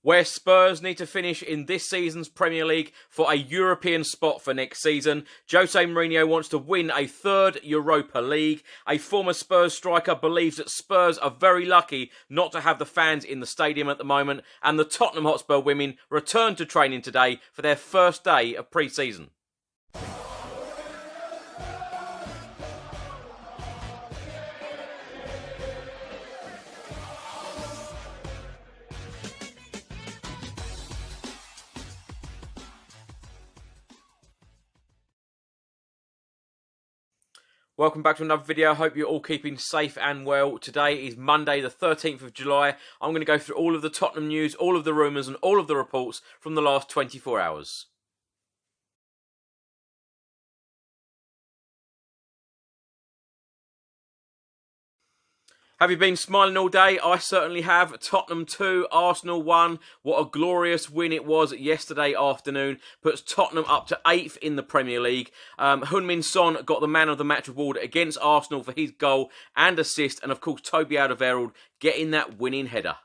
where Spurs need to finish in this season's Premier League for a European spot for next season. Jose Mourinho wants to win a third Europa League. A former Spurs striker believes that Spurs are very lucky not to have the fans in the stadium at the moment. And the Tottenham Hotspur women return to training today for their first day of pre-season. Welcome back to another video. I hope you're all keeping safe and well. Today is Monday the 13th of July. I'm going to go through all of the Tottenham news, all of the rumours and all of the reports from the last 24 hours. Have you been smiling all day? I certainly have. Tottenham 2, Arsenal 1. What a glorious win it was yesterday afternoon. Puts Tottenham up to 8th in the Premier League. Heung-min Son got the man of the match award against Arsenal for his goal and assist. And of course, Toby Alderweireld getting that winning header.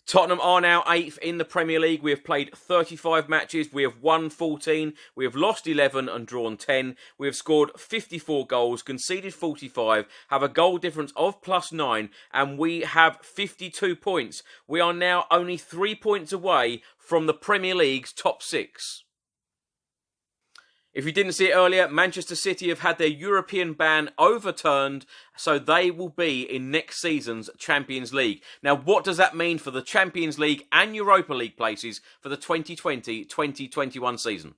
Tottenham are now 8th in the Premier League. We have played 35 matches. We have won 14. We have lost 11 and drawn 10. We have scored 54 goals, conceded 45, have a goal difference of +9, and we have 52 points. We are now only 3 points away from the Premier League's top 6. If you didn't see it earlier, Manchester City have had their European ban overturned, so they will be in next season's Champions League. Now, what does that mean for the Champions League and Europa League places for the 2020-2021 season?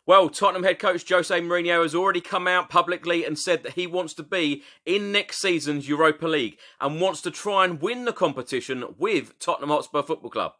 Well, Tottenham head coach Jose Mourinho has already come out publicly and said that he wants to be in next season's Europa League and wants to try and win the competition with Tottenham Hotspur Football Club.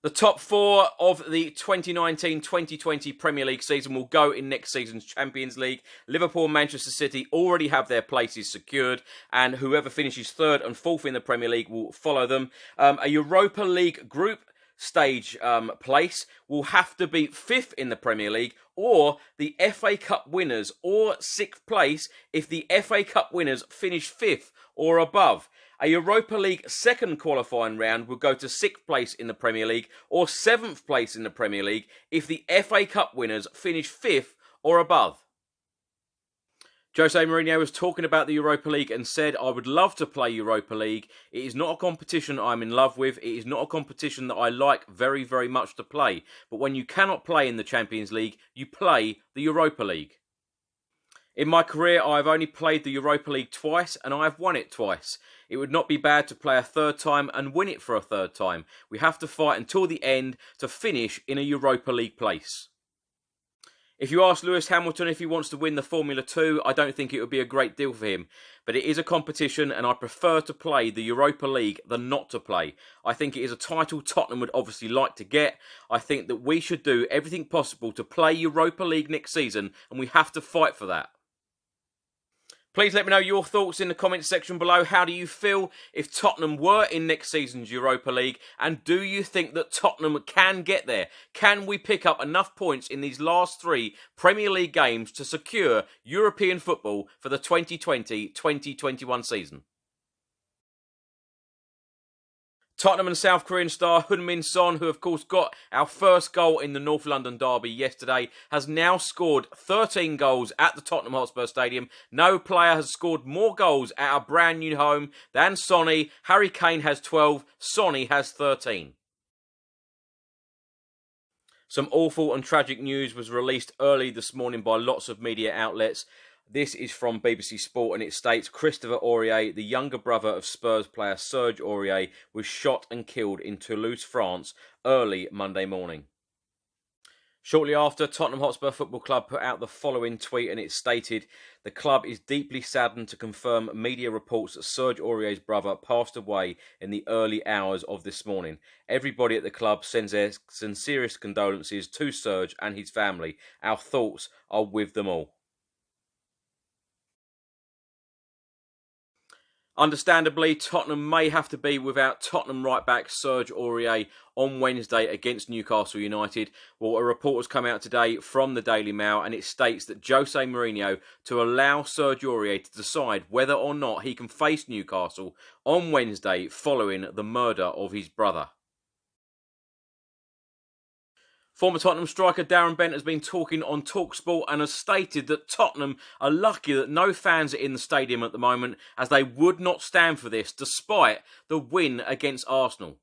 The top 4 of the 2019-2020 Premier League season will go in next season's Champions League. Liverpool and Manchester City already have their places secured, and whoever finishes 3rd and 4th in the Premier League will follow them. A Europa League group stage place will have to be 5th in the Premier League, or the FA Cup winners, or 6th place if the FA Cup winners finish 5th or above. A Europa League second qualifying round will go to 6th place in the Premier League or 7th place in the Premier League if the FA Cup winners finish 5th or above. Jose Mourinho was talking about the Europa League and said, I would love to play Europa League. It is not a competition I'm in love with. It is not a competition that I like very, very much to play. But when you cannot play in the Champions League, you play the Europa League. In my career, I've only played the Europa League twice, and I've won it twice. It would not be bad to play a 3rd time and win it for a 3rd time. We have to fight until the end to finish in a Europa League place. If you ask Lewis Hamilton if he wants to win the Formula 2, I don't think it would be a great deal for him. But it is a competition, and I prefer to play the Europa League than not to play. I think it is a title Tottenham would obviously like to get. I think that we should do everything possible to play Europa League next season, and we have to fight for that. Please let me know your thoughts in the comments section below. How do you feel if Tottenham were in next season's Europa League? And do you think that Tottenham can get there? Can we pick up enough points in these last 3 Premier League games to secure European football for the 2020-2021 season? Tottenham and South Korean star Heung-min Son, who of course got our first goal in the North London derby yesterday, has now scored 13 goals at the Tottenham Hotspur Stadium. No player has scored more goals at our brand new home than Sonny. Harry Kane has 12, Sonny has 13. Some awful and tragic news was released early this morning by lots of media outlets. This is from BBC Sport, and it states Christopher Aurier, the younger brother of Spurs player Serge Aurier, was shot and killed in Toulouse, France, early Monday morning. Shortly after, Tottenham Hotspur Football Club put out the following tweet, and it stated, the club is deeply saddened to confirm media reports that Serge Aurier's brother passed away in the early hours of this morning. Everybody at the club sends their sincerest condolences to Serge and his family. Our thoughts are with them all. Understandably, Tottenham may have to be without Tottenham right-back Serge Aurier on Wednesday against Newcastle United. Well, a report has come out today from the Daily Mail, and it states that Jose Mourinho to allow Serge Aurier to decide whether or not he can face Newcastle on Wednesday following the murder of his brother. Former Tottenham striker Darren Bent has been talking on TalkSport and has stated that Tottenham are lucky that no fans are in the stadium at the moment, as they would not stand for this despite the win against Arsenal.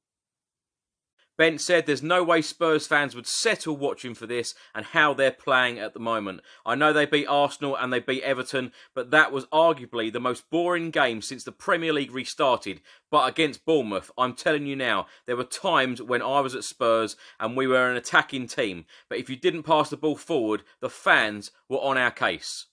Bent said there's no way Spurs fans would settle watching for this and how they're playing at the moment. I know they beat Arsenal and they beat Everton, but that was arguably the most boring game since the Premier League restarted. But against Bournemouth, I'm telling you now, there were times when I was at Spurs and we were an attacking team. But if you didn't pass the ball forward, the fans were on our case.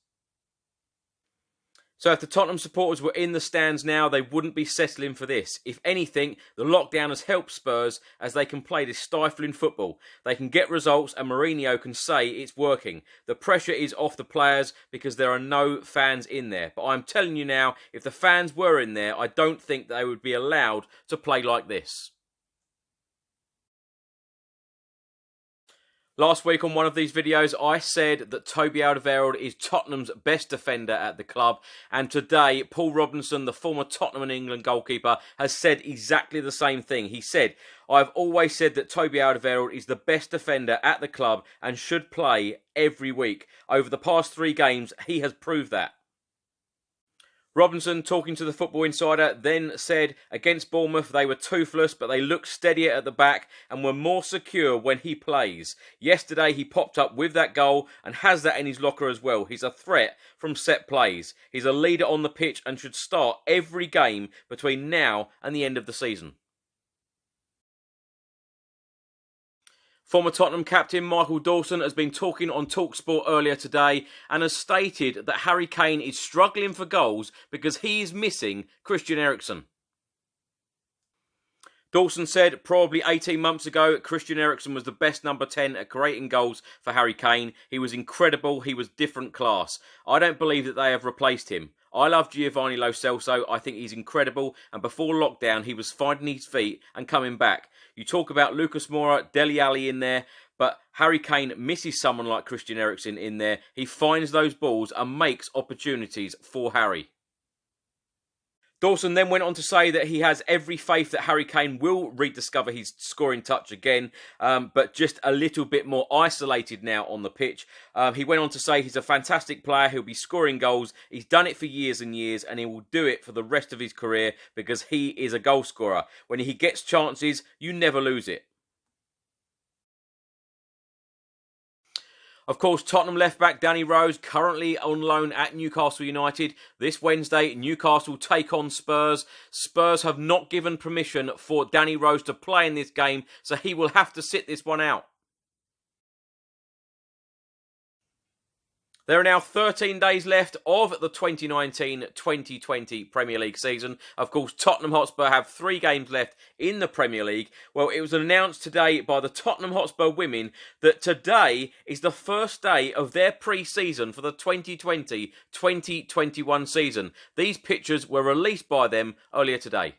So if the Tottenham supporters were in the stands now, they wouldn't be settling for this. If anything, the lockdown has helped Spurs as they can play this stifling football. They can get results and Mourinho can say it's working. The pressure is off the players because there are no fans in there. But I'm telling you now, if the fans were in there, I don't think they would be allowed to play like this. Last week on one of these videos, I said that Toby Toby is Tottenham's best defender at the club. And today, Paul Robinson, the former Tottenham and England goalkeeper, has said exactly the same thing. He said, I've always said that Toby Toby is the best defender at the club and should play every week. Over the past 3 games, he has proved that. Robinson, talking to the Football Insider, then said against Bournemouth they were toothless, but they looked steadier at the back and were more secure when he plays. Yesterday he popped up with that goal and has that in his locker as well. He's a threat from set plays. He's a leader on the pitch and should start every game between now and the end of the season. Former Tottenham captain Michael Dawson has been talking on TalkSport earlier today and has stated that Harry Kane is struggling for goals because he is missing Christian Eriksen. Dawson said probably 18 months ago, Christian Eriksen was the best number 10 at creating goals for Harry Kane. He was incredible. He was different class. I don't believe that they have replaced him. I love Giovanni Lo Celso. I think he's incredible. And before lockdown, he was finding his feet and coming back. You talk about Lucas Moura, Dele Alli in there, but Harry Kane misses someone like Christian Eriksen in there. He finds those balls and makes opportunities for Harry. Dawson then went on to say that he has every faith that Harry Kane will rediscover his scoring touch again, but just a little bit more isolated now on the pitch. He went on to say he's a fantastic player, he'll be scoring goals, he's done it for years and years, and he will do it for the rest of his career because he is a goal scorer. When he gets chances, you never lose it. Of course, Tottenham left-back Danny Rose, currently on loan at Newcastle United. This Wednesday, Newcastle take on Spurs. Spurs have not given permission for Danny Rose to play in this game, so he will have to sit this one out. There are now 13 days left of the 2019-2020 Premier League season. Of course, Tottenham Hotspur have 3 games left in the Premier League. Well, it was announced today by the Tottenham Hotspur women that today is the first day of their pre-season for the 2020-2021 season. These pictures were released by them earlier today.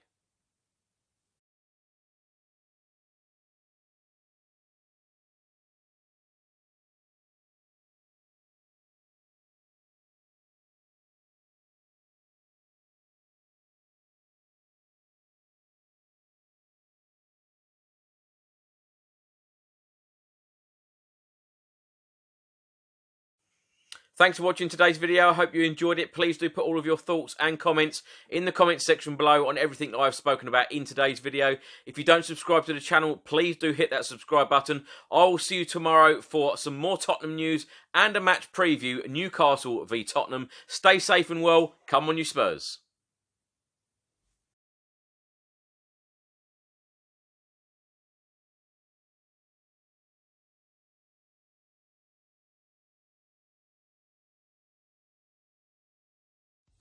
Thanks for watching today's video. I hope you enjoyed it. Please do put all of your thoughts and comments in the comments section below on everything that I've spoken about in today's video. If you don't subscribe to the channel, please do hit that subscribe button. I will see you tomorrow for some more Tottenham news and a match preview, Newcastle v Tottenham. Stay safe and well. Come on, you Spurs.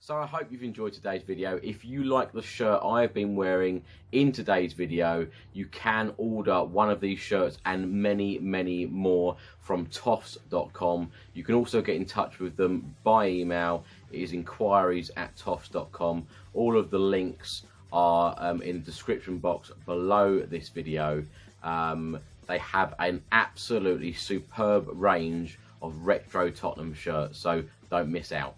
So I hope you've enjoyed today's video. If you like the shirt I've been wearing in today's video, you can order one of these shirts and many, many more from toffs.com. You can also get in touch with them by email it is enquiries@toffs.com. All of the links are in the description box below this video. They have an absolutely superb range of retro Tottenham shirts, so don't miss out.